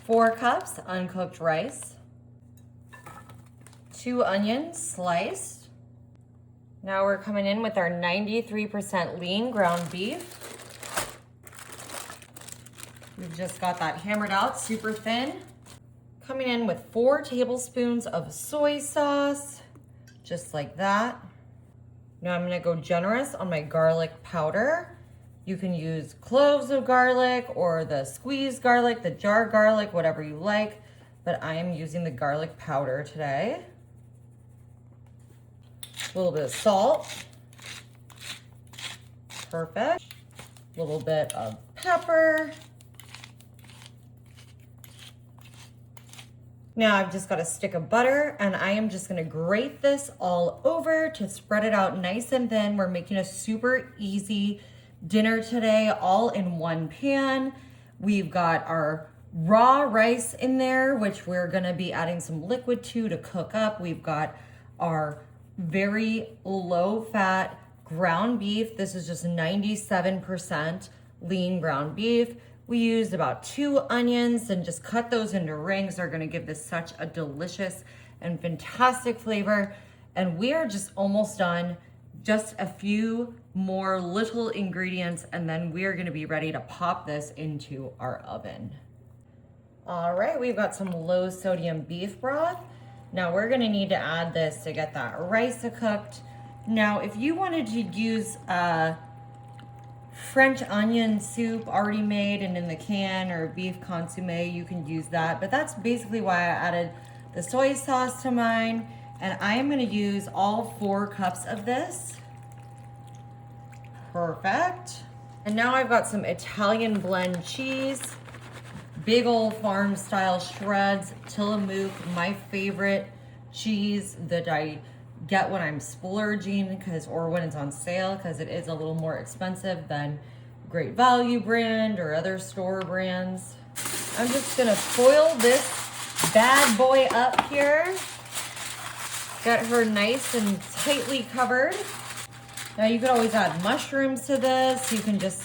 4 cups uncooked rice, 2 onions sliced. Now we're coming in with our 93% lean ground beef. We've just got that hammered out super thin. Coming in with 4 tablespoons of soy sauce, just like that. Now I'm gonna go generous on my garlic powder. You can use cloves of garlic or the squeezed garlic, the jar garlic, whatever you like, but I am using the garlic powder today. A little bit of salt. Perfect. A little bit of pepper. Now I've just got a stick of butter and I am just gonna grate this all over to spread it out nice and thin. We're making a super easy dinner today, all in one pan. We've got our raw rice in there, which we're gonna be adding some liquid to cook up. We've got our very low fat ground beef. This is just 97% lean ground beef. We used about 2 onions and just cut those into rings. They're gonna give this such a delicious and fantastic flavor. And we are just almost done. Just a few more little ingredients and then we are gonna be ready to pop this into our oven. All right, we've got some low sodium beef broth. Now we're gonna need to add this to get that rice cooked. Now, if you wanted to use French onion soup already made and in the can or beef consomme, you can use that. But that's basically why I added the soy sauce to mine. And I am gonna use all 4 cups of this. Perfect. And now I've got some Italian blend cheese. Big old farm style shreds, Tillamook, my favorite cheese that I get when I'm splurging or when it's on sale, because it is a little more expensive than Great Value brand or other store brands. I'm just gonna foil this bad boy up here. Get her nice and tightly covered. Now you could always add mushrooms to this. You can just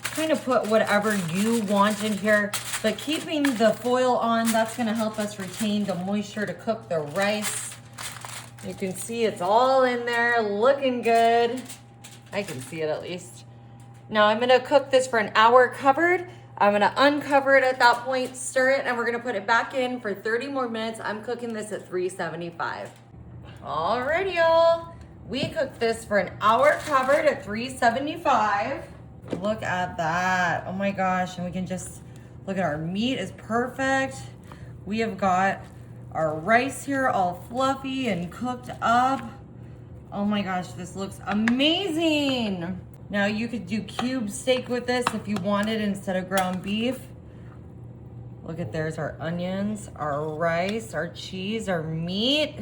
kind of put whatever you want in here, but keeping the foil on, that's gonna help us retain the moisture to cook the rice. You can see it's all in there, looking good. I can see it at least. Now I'm gonna cook this for an hour covered. I'm gonna uncover it at that point, stir it, and we're gonna put it back in for 30 more minutes. I'm cooking this at 375. Alrighty, y'all. We cooked this for an hour covered at 375. Look at that. Oh my gosh. And we can just look at our meat is perfect. We have got our rice here all fluffy and cooked up. Oh my gosh, this looks amazing. Now you could do cube steak with this if you wanted instead of ground beef. Look at there's our onions, our rice, our cheese, our meat.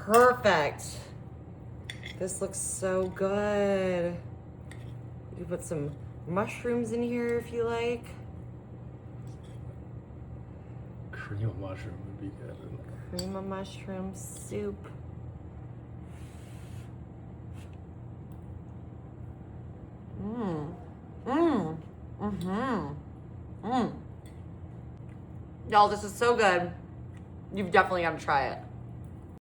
Perfect. This looks so good. You put some mushrooms in here if you like. Cream of mushroom would be good. Cream of mushroom soup. Y'all, this is so good. You've definitely got to try it.